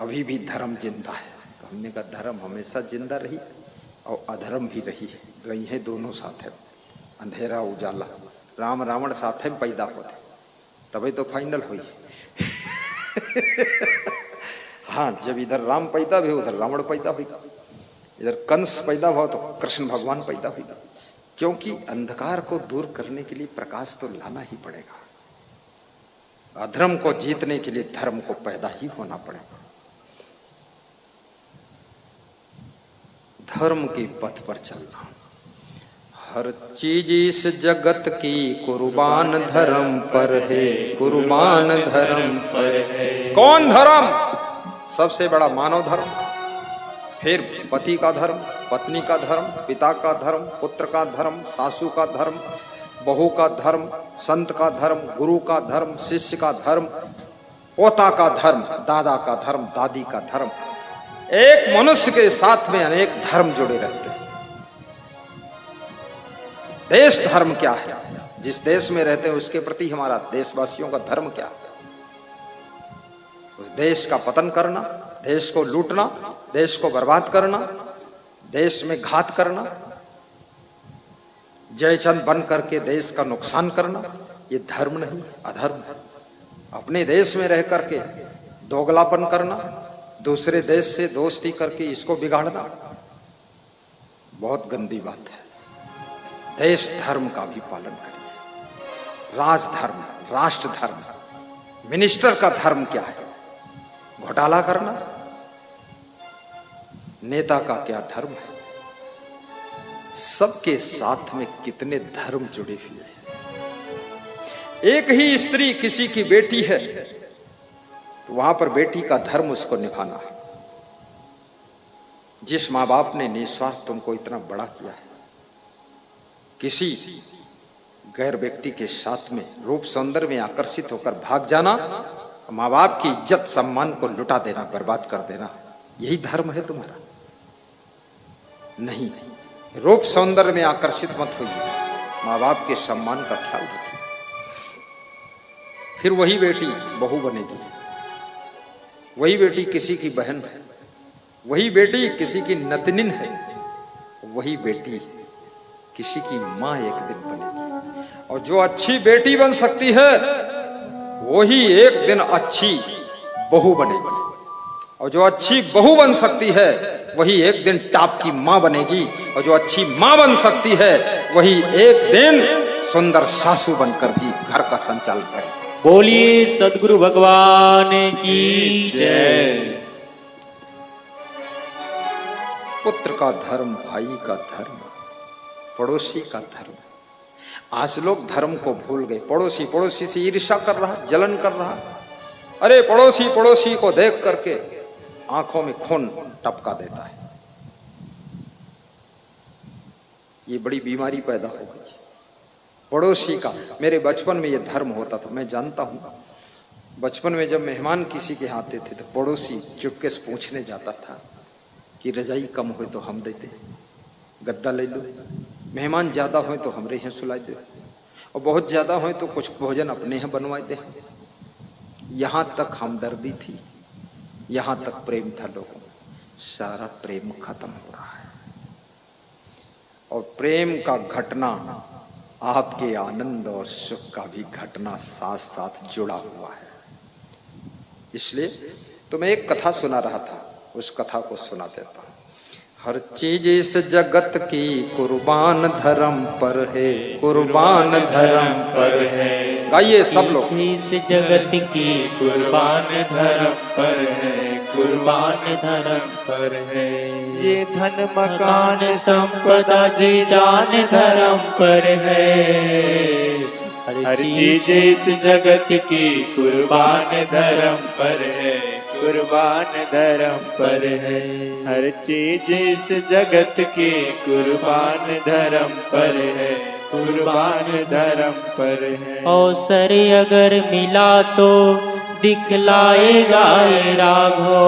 अभी भी धर्म जिंदा है। तो हमने कहा धर्म हमेशा जिंदा रही और अधर्म भी रही है, दोनों साथ है, अंधेरा उजाला, राम रावण साथ में पैदा होते तभी तो फाइनल हुई। हाँ, जब इधर राम पैदा हुए उधर रावण पैदा हुई, इधर कंस पैदा हुआ तो कृष्ण भगवान पैदा हुई, क्योंकि अंधकार को दूर करने के लिए प्रकाश तो लाना ही पड़ेगा। अधर्म को जीतने के लिए धर्म को पैदा ही होना पड़ेगा। धर्म के पथ पर चलना, हर चीज इस जगत की कुर्बान धर्म पर है, कुर्बान धर्म पर है। कौन धर्म? सबसे बड़ा मानव धर्म, फिर पति का धर्म, पत्नी का धर्म, पिता का धर्म, पुत्र का धर्म, सासू का धर्म, बहू का धर्म, संत का धर्म, गुरु का धर्म, शिष्य का धर्म, पोता का धर्म, दादा का धर्म, दादी का धर्म। एक मनुष्य के साथ में अनेक धर्म जुड़े रहते हैं। देश धर्म क्या है? जिस देश में रहते हैं उसके प्रति हमारा देशवासियों का धर्म क्या है? उस देश का पतन करना, देश को लूटना, देश को बर्बाद करना, देश में घात करना, जयचंद बन करके देश का नुकसान करना, ये धर्म नहीं, अधर्म है। अपने देश में रह करके दोगलापन करना, दूसरे देश से दोस्ती करके इसको बिगाड़ना, बहुत गंदी बात है। देश धर्म का भी पालन करिए। राजधर्म, राष्ट्र धर्म, मिनिस्टर का धर्म क्या है? घोटाला करना। नेता का क्या धर्म है? सबके साथ में कितने धर्म जुड़े हुए हैं। एक ही स्त्री किसी की बेटी है तो वहां पर बेटी का धर्म उसको निभाना है। जिस मां बाप ने निस्वार्थ तुमको इतना बड़ा किया है, किसी गैर व्यक्ति के साथ में रूप सौंदर्य में आकर्षित होकर भाग जाना, मां बाप की इज्जत सम्मान को लुटा देना, बर्बाद कर देना, यही धर्म है तुम्हारा? नहीं, रूप सौंदर्य में आकर्षित मत होइए, मां बाप के सम्मान का ख्याल रखिए। फिर वही बेटी बहू बनेगी, वही बेटी किसी की बहन है, वही बेटी किसी की नतनिन है, वही बेटी किसी की मां एक दिन बनेगी। और जो अच्छी बेटी बन सकती है वही एक दिन अच्छी बहू बनेगी, और जो अच्छी बहू बन सकती है वही एक दिन टॉप की मां बनेगी, और जो अच्छी मां बन सकती है वही एक दिन सुंदर सासू बनकर भी घर का संचालन करेगी। बोलिए सद्गुरु भगवान की जय। पुत्र का धर्म, भाई का धर्म, पड़ोसी का धर्म। आज लोग धर्म को भूल गए। पड़ोसी पड़ोसी से ईर्ष्या कर रहा, जलन कर रहा। अरे पड़ोसी पड़ोसी को देख करके आंखों में खून टपका देता है। ये बड़ी बीमारी पैदा हो गई पड़ोसी का। मेरे बचपन में ये धर्म होता था, मैं जानता हूं। बचपन में जब मेहमान किसी के आते थे तो पड़ोसी चुपके से पूछने जाता था कि रजाई कम हो तो हम देते, गद्दा ले लो, मेहमान ज्यादा हो तो हमरे यहाँ सुला दे, और बहुत ज्यादा हो तो कुछ भोजन अपने यहाँ बनवा दे। यहां तक हमदर्दी थी, यहां तक प्रेम था लोगों में। सारा प्रेम खत्म हो रहा है, और प्रेम का घटना आपके आनंद और सुख का भी घटना साथ साथ जुड़ा हुआ है। इसलिए तो मैं एक कथा सुना रहा था, उस कथा को सुना देता हूं। हर चीज इस जगत की कुर्बान धर्म पर है, कुर्बान धर्म पर है। गाइए सब लोग। इस जगत की कुर्बान धर्म पर है, कुर्बान धर्म पर है। ये धन मकान संपदा जी जान धर्म पर है। हर चीज इस जगत की कुर्बान धर्म पर है, कुर्बान धर्म पर है। हर चीज इस जगत की कुर्बान धर्म पर है, कुर्बान धर्म पर है। अवसर अगर मिला तो दिखलाएगा ये राघो,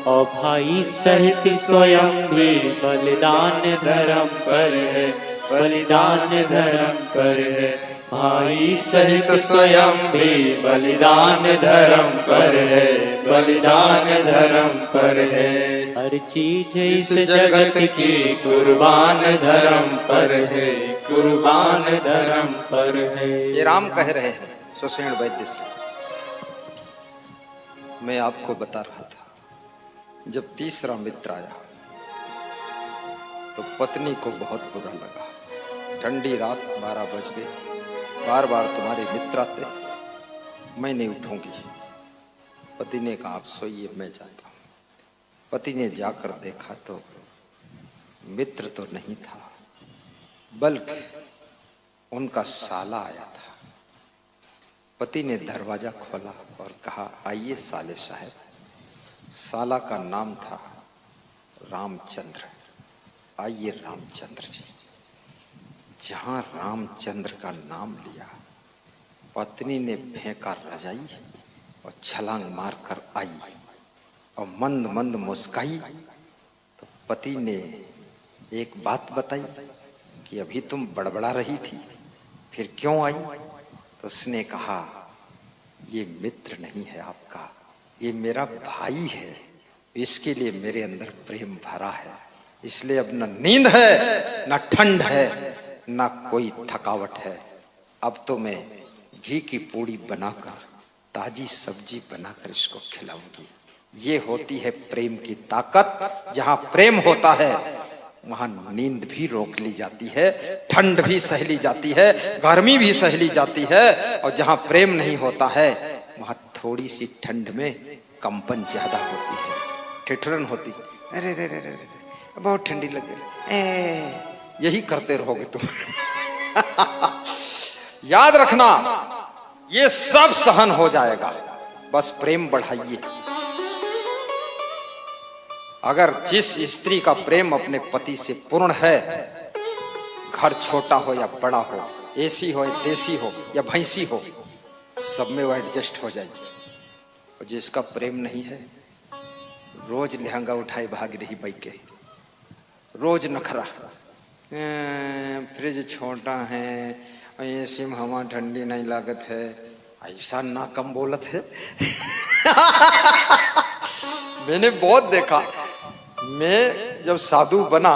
और भाई सहित स्वयं भी बलिदान धर्म पर है, बलिदान धर्म पर है। भाई सहित स्वयं भी बलिदान धर्म पर है, बलिदान धर्म पर है। हर चीज इस जगत की कुर्बान धर्म पर है, कुर्बान धर्म पर है। ये राम कह रहे हैं सुषेण वैद्य से। मैं आपको बता रहा था, जब तीसरा मित्र आया तो पत्नी को बहुत बुरा लगा। ठंडी रात 12 बज गई, बार बार तुम्हारे मित्र आते, मैं नहीं उठूंगी। पति ने कहा आप सोइए, मैं जाता हूं। पति ने जाकर देखा तो मित्र तो नहीं था, बल्कि उनका साला आया था। पति ने दरवाजा खोला और कहा आइए साले साहब। साला का नाम था रामचंद्र। आइए रामचंद्र जी। जहां रामचंद्र का नाम लिया, पत्नी ने फेंका रजाई और छलांग मारकर आई और मंद मंद मुस्काई। तो पति ने एक बात बताई कि अभी तुम बड़बड़ा रही थी, फिर क्यों आई? तो उसने कहा ये मित्र नहीं है आपका, ये मेरा भाई है। इसके लिए मेरे अंदर प्रेम भरा है, इसलिए अब न नींद है, न ठंड है, ना कोई थकावट है। अब तो मैं घी की पूड़ी बनाकर, ताजी सब्जी बनाकर इसको खिलाऊंगी। ये होती है प्रेम की ताकत। जहां प्रेम होता है वहां नींद भी रोक ली जाती है, ठंड भी सह ली जाती है, गर्मी भी सह ली जाती है। और जहां प्रेम नहीं होता है वहां थोड़ी सी ठंड में कंपन ज्यादा होती है, ठिठुरन होती। अरे रे रे रे बहुत ठंडी लगे, यही करते रहोगे तुम। याद रखना, ये सब सहन हो जाएगा, बस प्रेम बढ़ाइए। अगर जिस स्त्री का प्रेम अपने पति से पूर्ण है, घर छोटा हो या बड़ा हो, एसी हो या देसी हो या भैंसी हो, सब में वो एडजस्ट हो जाएगी। और जिसका प्रेम नहीं है, रोज लहंगा उठाए भाग रही बैके, रोज नखरा, फ्रिज छोटा है, एसी में हवा ठंडी नहीं लागत है, ऐसा ना कम बोलत है। मैंने बहुत देखा। मैं जब साधु बना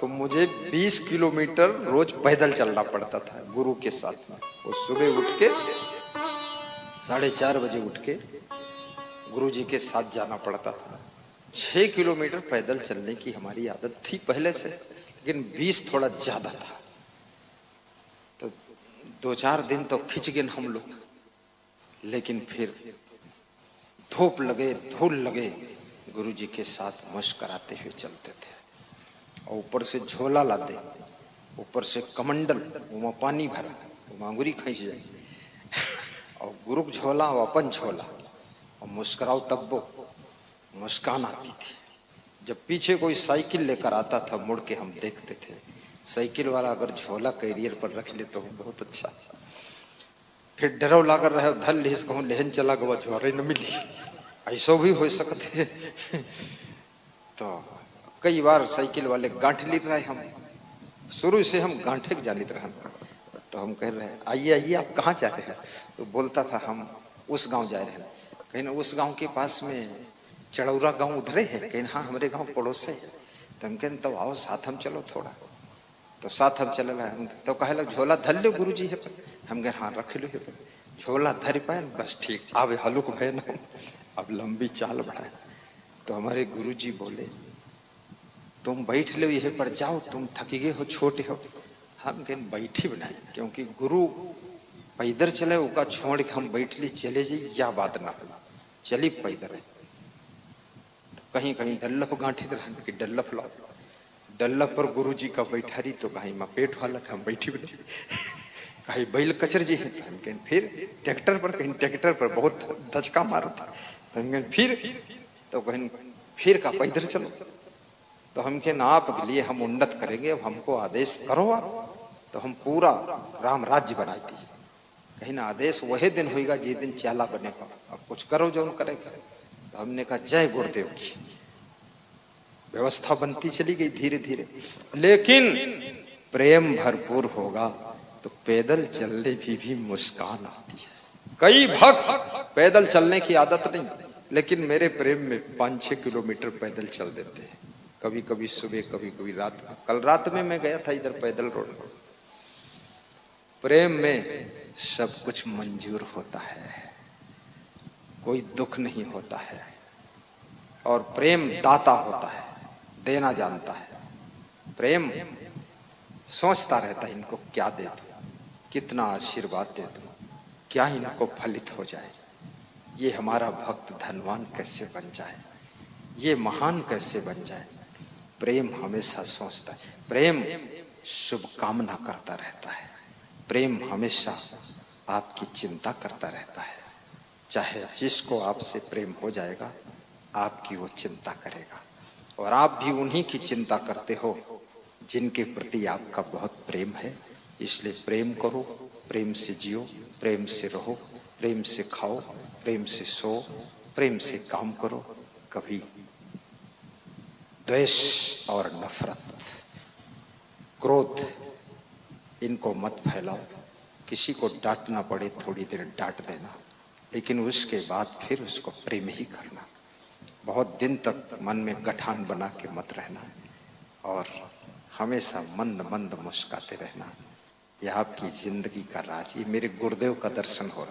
तो मुझे 20 किलोमीटर रोज पैदल चलना पड़ता था गुरु के साथ में। वो सुबह उठ के 4:30 बजे उठ के गुरु जी के साथ जाना पड़ता था। 6 किलोमीटर पैदल चलने की हमारी आदत थी पहले से, लेकिन 20 थोड़ा ज्यादा था। तो 2-4 दिन तो खिंच गए हम लोग, लेकिन फिर धूप लगे धूल लगे गुरुजी के साथ मुस्कुराते हुए चलते थे। और ऊपर से झोला लाते, ऊपर से कमंडल, वो पानी भरा, वो मांगुरी खींच जाए, और गुरु झोला और अपन झोला, और मुस्कुराओ तब वो मुस्कान आती थी। जब पीछे कोई साइकिल लेकर आता था, मुड़ के हम देखते थे, साइकिल वाला अगर झोला कैरियर पर रख ले तो बहुत अच्छा। फिर डरो लाकर रहे, धल लिस कहूँ लेहन चला गवा, झोरे न मिली, ऐसा भी हो सकते। तो कई बार साइकिल वाले गांठ ले रहे, हम शुरू से हम गांठे के जानित रहे। तो हम कह रहे आइए आइए आप कहाँ जा रहे हैं? तो बोलता था हम उस गांव जा रहे हैं। कहीं ना उस गांव के पास में चड़ौरा गांव उधरे है, कहीं हाँ हमारे गांव पड़ोस है। तो हम कहें तो आओ साथ हम चलो थोड़ा। तो साथ हम चल रहे हैं। तो कहे लग झोला धर लो गुरु जी है पर। हम कहे हाँ रख लो है पर। झोला धर पाए बस ठीक, आवे हलुक भय ना, अब लंबी चाल बढ़ाए। तो हमारे गुरु जी बोले तुम बैठ लो यह पर, जाओ तुम थकी गए हो, छोटे हो। हम कहें बैठी बनाए, क्योंकि गुरु पैदल चले उका छोड़ के हम बैठ ली चले जाइए, या बात ना हो, चली पैदल। तो कहीं कहीं डल्लफ गांठी कि डल्लफ लाओ, डल्लफ पर गुरु जी का बैठा रही। तो कहीं माँ पेट वाला था, हम बैठी बैठी। कहीं बैल कचर जी है, तो हम कहें फिर ट्रैक्टर पर, कहीं ट्रैक्टर पर बहुत धचका मारा था। तो हम कहें फिर, तो कहीं फिर का पैदल चलो। तो हम कहें आपके लिए हम उन्नत करेंगे, अब हमको आदेश करो आप। तो हम पूरा राम राज्य बनाई दीजिए। कहीं ना आदेश वही दिन होगा जिस दिन चाला बनेगा, अब कुछ करो जो करेगा। तो हमने कहा जय गुरुदेव की। व्यवस्था बनती चली गई धीरे धीरे, लेकिन प्रेम भरपूर होगा तो पैदल चलने भी मुस्कान आती है। कई भक्त पैदल चलने की आदत नहीं, लेकिन मेरे प्रेम में 5-6 किलोमीटर पैदल चल देते हैं, कभी कभी सुबह, कभी कभी रात में। कल रात में मैं गया था इधर पैदल रोड। प्रेम में सब कुछ मंजूर होता है, कोई दुख नहीं होता है, और प्रेम दाता होता है, देना जानता है। प्रेम सोचता रहता है इनको क्या दे दूं, कितना आशीर्वाद दे दूं, क्या इनको फलित हो जाए, ये हमारा भक्त धनवान कैसे बन जाए, ये महान कैसे बन जाए। प्रेम हमेशा सोचता है, प्रेम शुभ कामना करता रहता है, प्रेम हमेशा आपकी चिंता करता रहता है। चाहे जिसको आपसे प्रेम हो जाएगा, आपकी वो चिंता करेगा, और आप भी उन्हीं की चिंता करते हो जिनके प्रति आपका बहुत प्रेम है। इसलिए प्रेम करो, प्रेम से जियो, प्रेम से रहो, प्रेम से खाओ, प्रेम से सो, प्रेम से काम करो। कभी द्वेष और नफरत, क्रोध, इनको मत फैलाओ। किसी को डांटना पड़े थोड़ी देर डांट देना, लेकिन उसके बाद फिर उसको प्रेम ही करना। बहुत दिन तक मन में गठान बना के मत रहना, और हमेशा मंद मंद मुस्काते रहना। यह आपकी जिंदगी का राज। ये मेरे गुरुदेव का दर्शन हो रहा है।